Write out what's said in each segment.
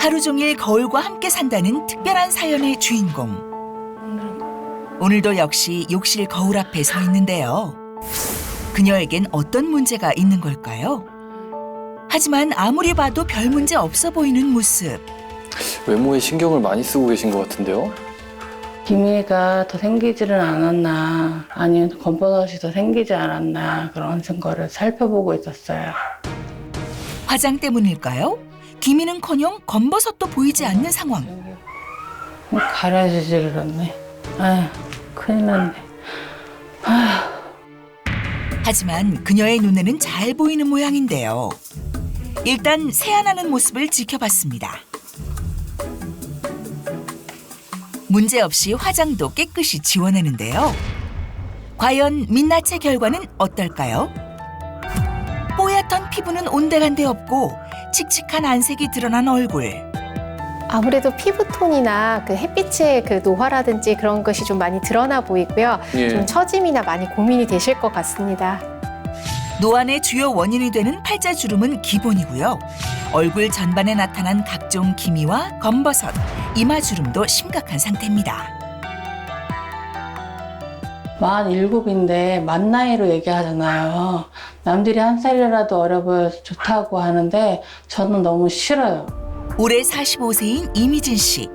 하루 종일 거울과 함께 산다는 특별한 사연의 주인공. 오늘도 역시 욕실 거울 앞에 서 있는데요. 그녀에겐 어떤 문제가 있는 걸까요? 하지만 아무리 봐도 별 문제 없어 보이는 모습. 외모에 신경을 많이 쓰고 계신 것 같은데요? 기미가 더 생기지는 않았나, 아니면 검버섯이 더 생기지 않았나, 그런 거를 살펴보고 있었어요. 화장 때문일까요? 기미는커녕 검버섯도 보이지 않는 상황. 가려지지를 않네. 아휴, 큰일 났네. 아휴. 하지만 그녀의 눈에는 잘 보이는 모양인데요. 일단 세안하는 모습을 지켜봤습니다. 문제없이 화장도 깨끗이 지워내는데요. 과연 민낯의 결과는 어떨까요? 뽀얗던 피부는 온데간데 없고 칙칙한 안색이 드러난 얼굴. 아무래도 피부톤이나 그 햇빛의 그 노화라든지 그런 것이 좀 많이 드러나 보이고요. 예. 좀 처짐이나 많이 고민이 되실 것 같습니다. 노안의 주요 원인이 되는 팔자주름은 기본이고요. 얼굴 전반에 나타난 각종 기미와 검버섯, 이마주름도 심각한 상태입니다. 47인데 만 나이로 얘기하잖아요. 남들이 한 살이라도 어려 보여서 좋다고 하는데 저는 너무 싫어요. 올해 45세인 이미진 씨.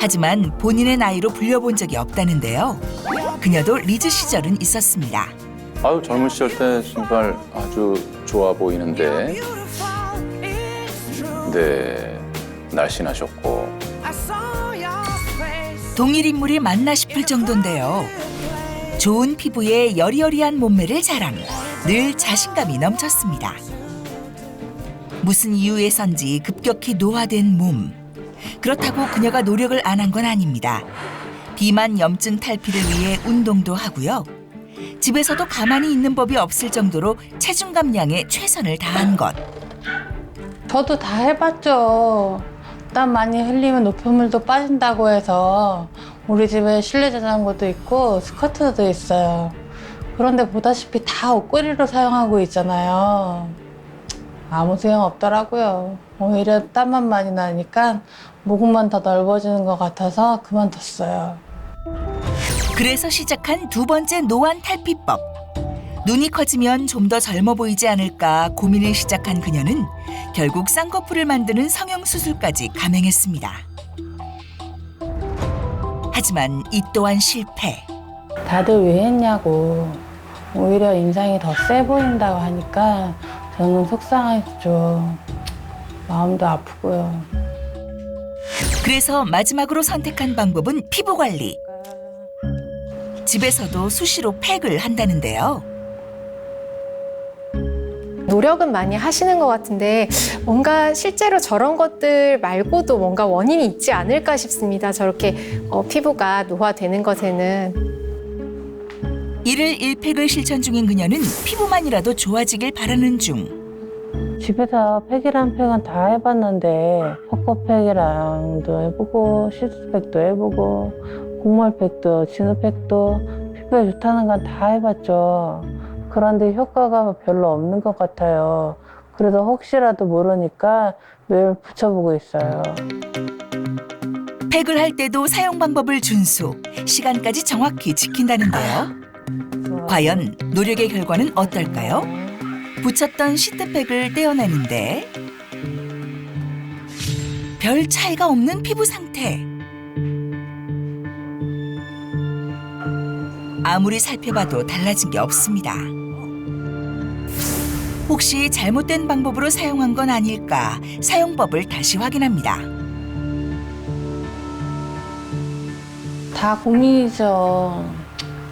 하지만 본인의 나이로 불려본 적이 없다는데요. 그녀도 리즈 시절은 있었습니다. 아유, 젊은 시절 때 정말 아주 좋아 보이는데. 네, 날씬하셨고. 동일 인물이 맞나 싶을 정도인데요. 좋은 피부에 여리여리한 몸매를 자랑. 늘 자신감이 넘쳤습니다. 무슨 이유에선지 급격히 노화된 몸. 그렇다고 그녀가 노력을 안 한 건 아닙니다. 비만 염증 탈피를 위해 운동도 하고요. 집에서도 가만히 있는 법이 없을 정도로 체중 감량에 최선을 다한 것. 저도 다 해봤죠. 땀 많이 흘리면 노폐물도 빠진다고 해서 우리 집에 실내 자전거도 있고 스커트도 있어요. 그런데 보다시피 다 옷걸이로 사용하고 있잖아요. 아무 소용 없더라고요. 오히려 땀만 많이 나니까 모공만 더 넓어지는 것 같아서 그만뒀어요. 그래서 시작한 두 번째 노안 탈피법. 눈이 커지면 좀 더 젊어 보이지 않을까 고민을 시작한 그녀는 결국 쌍꺼풀을 만드는 성형수술까지 감행했습니다. 하지만 이 또한 실패. 다들 왜 했냐고. 오히려 인상이 더 세 보인다고 하니까 저는 속상했죠. 마음도 아프고요. 그래서 마지막으로 선택한 방법은 피부 관리. 집에서도 수시로 팩을 한다는데요. 노력은 많이 하시는 것 같은데 뭔가 실제로 저런 것들 말고도 뭔가 원인이 있지 않을까 싶습니다. 저렇게 피부가 노화되는 것에는. 일일 1팩을 실천 중인 그녀는 피부만이라도 좋아지길 바라는 중. 집에서 팩이란 팩은 다 해봤는데 퍼커팩이랑도 해보고 시스팩도 해보고 곡물팩도 진우팩도 피부에 좋다는 건 다 해봤죠. 그런데 효과가 별로 없는 것 같아요. 그래서 혹시라도 모르니까 매일 붙여보고 있어요. 팩을 할 때도 사용 방법을 준수, 시간까지 정확히 지킨다는데요. 과연 노력의 결과는 어떨까요? 붙였던 시트팩을 떼어내는데 별 차이가 없는 피부 상태. 아무리 살펴봐도 달라진 게 없습니다. 혹시 잘못된 방법으로 사용한 건 아닐까 사용법을 다시 확인합니다. 다 고민이죠.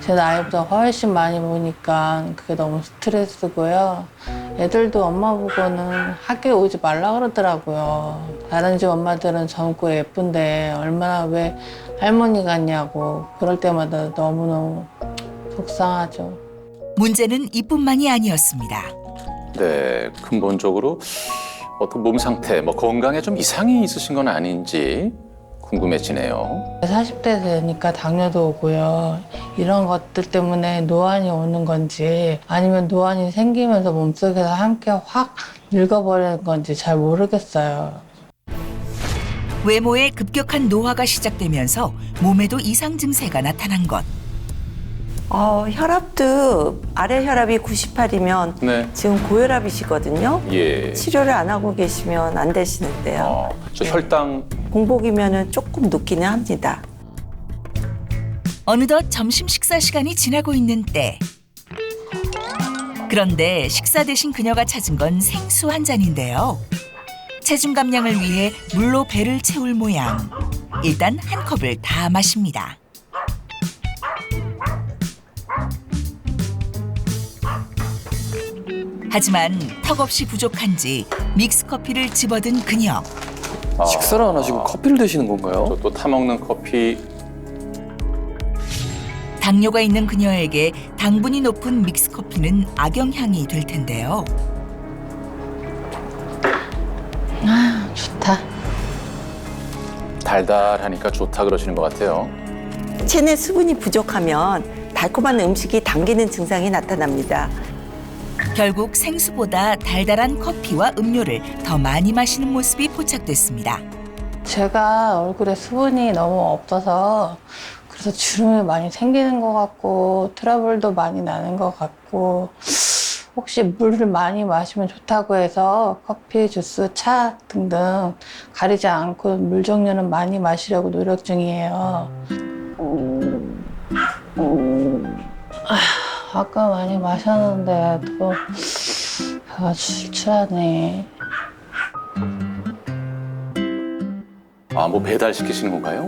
제 나이보다 훨씬 많이 보니까 그게 너무 스트레스고요. 애들도 엄마 보고는 학교에 오지 말라 그러더라고요. 다른 집 엄마들은 젊고 예쁜데 얼마나 왜 할머니 같냐고 그럴 때마다 너무너무 속상하죠. 문제는 이뿐만이 아니었습니다. 네, 근본적으로 어떤 몸 상태, 건강에 좀 이상이 있으신 건 아닌지 궁금해지네요. 40대 되니까 당뇨도 오고요. 이런 것들 때문에 노안이 오는 건지 아니면 노안이 생기면서 몸속에서 함께 확 늙어버리는 건지 잘 모르겠어요. 외모에 급격한 노화가 시작되면서 몸에도 이상 증세가 나타난 것. 혈압도 아래 혈압이 98이면 네. 지금 고혈압이시거든요. 예. 치료를 안 하고 계시면 안 되시는데요. 저 혈당 공복이면은 조금 높기는 합니다. 어느덧 점심 식사 시간이 지나고 있는 때. 그런데 식사 대신 그녀가 찾은 건 생수 한 잔인데요. 체중 감량을 위해 물로 배를 채울 모양. 일단 한 컵을 다 마십니다. 하지만 턱없이 부족한지 믹스커피를 집어든 그녀. 식사를 안 하시고 커피를 드시는 건가요? 또 타먹는 커피. 당뇨가 있는 그녀에게 당분이 높은 믹스커피는 악영향이 될 텐데요. 좋다. 달달하니까 좋다 그러시는 것 같아요. 체내 수분이 부족하면 달콤한 음식이 당기는 증상이 나타납니다. 결국 생수보다 달달한 커피와 음료를 더 많이 마시는 모습이 포착됐습니다. 제가 얼굴에 수분이 너무 없어서 그래서 주름이 많이 생기는 것 같고 트러블도 많이 나는 것 같고 혹시 물을 많이 마시면 좋다고 해서 커피, 주스, 차 등등 가리지 않고 물 종류는 많이 마시려고 노력 중이에요. 아까 많이 마셨는데 또 배가 출출하네. 뭐 배달시키시는 건가요?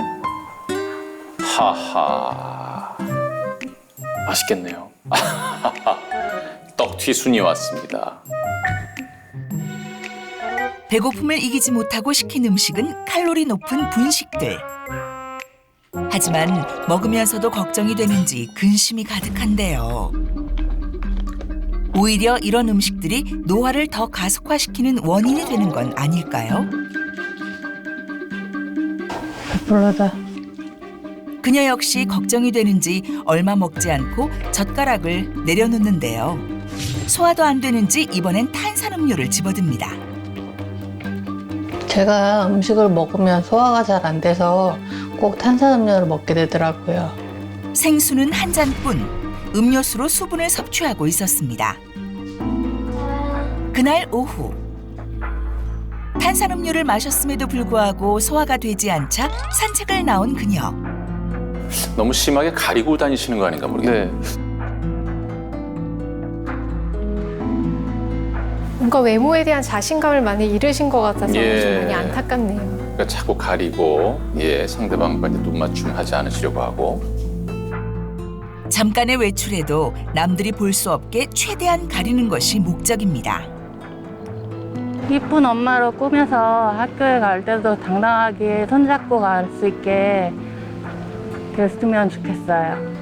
하하. 맛있겠네요. 떡튀순이 왔습니다. 배고픔을 이기지 못하고 시킨 음식은 칼로리 높은 분식들. 하지만 먹으면서도 걱정이 되는지 근심이 가득한데요. 오히려 이런 음식들이 노화를 더 가속화시키는 원인이 되는 건 아닐까요? 배불러다. 그녀 역시 걱정이 되는지 얼마 먹지 않고 젓가락을 내려놓는데요. 소화도 안 되는지 이번엔 탄산음료를 집어듭니다. 제가 음식을 먹으면 소화가 잘 안 돼서 꼭 탄산음료를 먹게 되더라고요. 생수는 한 잔뿐, 음료수로 수분을 섭취하고 있었습니다. 그날 오후 탄산음료를 마셨음에도 불구하고 소화가 되지 않자 산책을 나온 그녀. 너무 심하게 가리고 다니시는 거 아닌가 모르겠네요. 네. 뭔가 외모에 대한 자신감을 많이 잃으신 것 같아서 예. 좀 많이 안타깝네요. 그러니까 자꾸 가리고 상대방과 눈 맞춤하지 않으시려고 하고. 잠깐의 외출에도 남들이 볼 수 없게 최대한 가리는 것이 목적입니다. 이쁜 엄마로 꾸며서 학교에 갈 때도 당당하게 손잡고 갈 수 있게 됐으면 좋겠어요.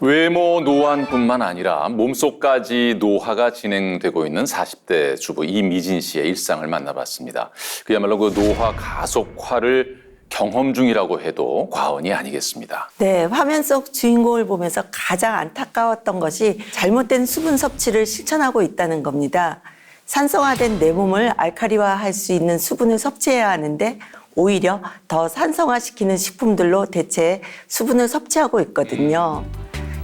외모 노안뿐만 아니라 몸속까지 노화가 진행되고 있는 40대 주부 이미진 씨의 일상을 만나봤습니다. 그야말로 그 노화 가속화를 경험 중이라고 해도 과언이 아니겠습니다. 네, 화면 속 주인공을 보면서 가장 안타까웠던 것이 잘못된 수분 섭취를 실천하고 있다는 겁니다. 산성화된 내 몸을 알칼리화할 수 있는 수분을 섭취해야 하는데 오히려 더 산성화시키는 식품들로 대체 수분을 섭취하고 있거든요.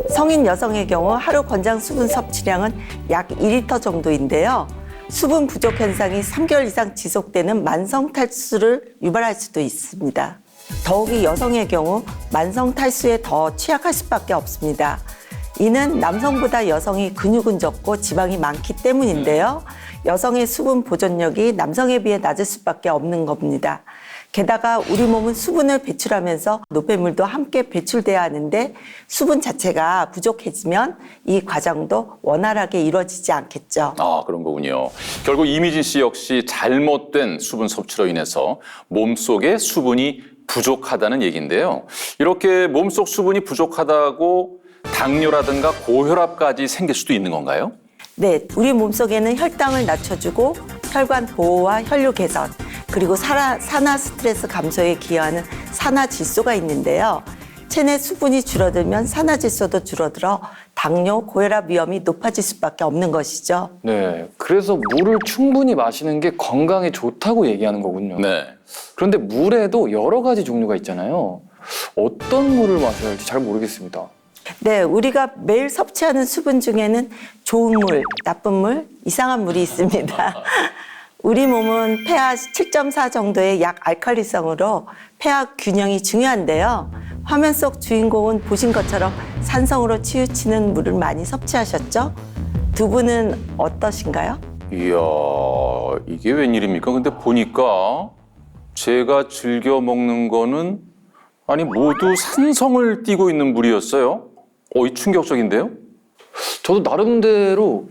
성인 여성의 경우 하루 권장 수분 섭취량은 약 2리터 정도인데요. 수분 부족 현상이 3개월 이상 지속되는 만성 탈수를 유발할 수도 있습니다. 더욱이 여성의 경우 만성 탈수에 더 취약할 수밖에 없습니다. 이는 남성보다 여성이 근육은 적고 지방이 많기 때문인데요. 여성의 수분 보존력이 남성에 비해 낮을 수밖에 없는 겁니다. 게다가 우리 몸은 수분을 배출하면서 노폐물도 함께 배출돼야 하는데 수분 자체가 부족해지면 이 과정도 원활하게 이루어지지 않겠죠. 그런 거군요. 결국 이미진 씨 역시 잘못된 수분 섭취로 인해서 몸속에 수분이 부족하다는 얘기인데요. 이렇게 몸속 수분이 부족하다고 당뇨라든가 고혈압까지 생길 수도 있는 건가요? 네, 우리 몸속에는 혈당을 낮춰주고 혈관 보호와 혈류 개선, 그리고 산화 스트레스 감소에 기여하는 산화질소가 있는데요. 체내 수분이 줄어들면 산화질소도 줄어들어 당뇨, 고혈압 위험이 높아질 수밖에 없는 것이죠. 네. 그래서 물을 충분히 마시는 게 건강에 좋다고 얘기하는 거군요. 네. 그런데 물에도 여러 가지 종류가 있잖아요. 어떤 물을 마셔야 할지 잘 모르겠습니다. 네, 우리가 매일 섭취하는 수분 중에는 좋은 물, 나쁜 물, 이상한 물이 있습니다. 우리 몸은 pH 7.4 정도의 약 알칼리성으로 pH 균형이 중요한데요. 화면 속 주인공은 보신 것처럼 산성으로 치우치는 물을 많이 섭취하셨죠? 두 분은 어떠신가요? 이야, 이게 웬일입니까? 근데 보니까 제가 즐겨 먹는 거는 아니 모두 산성을 띠고 있는 물이었어요. 이 충격적인데요? 저도 나름대로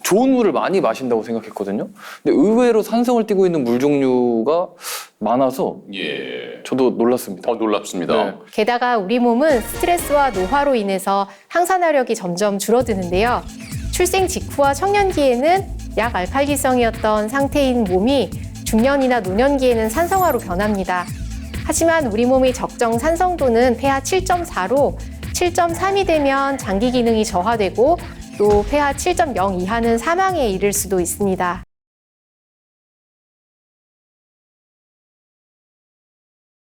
좋은 물을 많이 마신다고 생각했거든요. 근데 의외로 산성을 띠고 있는 물 종류가 많아서 예. 저도 놀랐습니다. 놀랍습니다. 네. 게다가 우리 몸은 스트레스와 노화로 인해서 항산화력이 점점 줄어드는데요. 출생 직후와 청년기에는 약 알칼리성이었던 상태인 몸이 중년이나 노년기에는 산성화로 변합니다. 하지만 우리 몸의 적정 산성도는 pH 7.4로 7.3이 되면 장기 기능이 저하되고 또 pH 7.0 이하는 사망에 이를 수도 있습니다.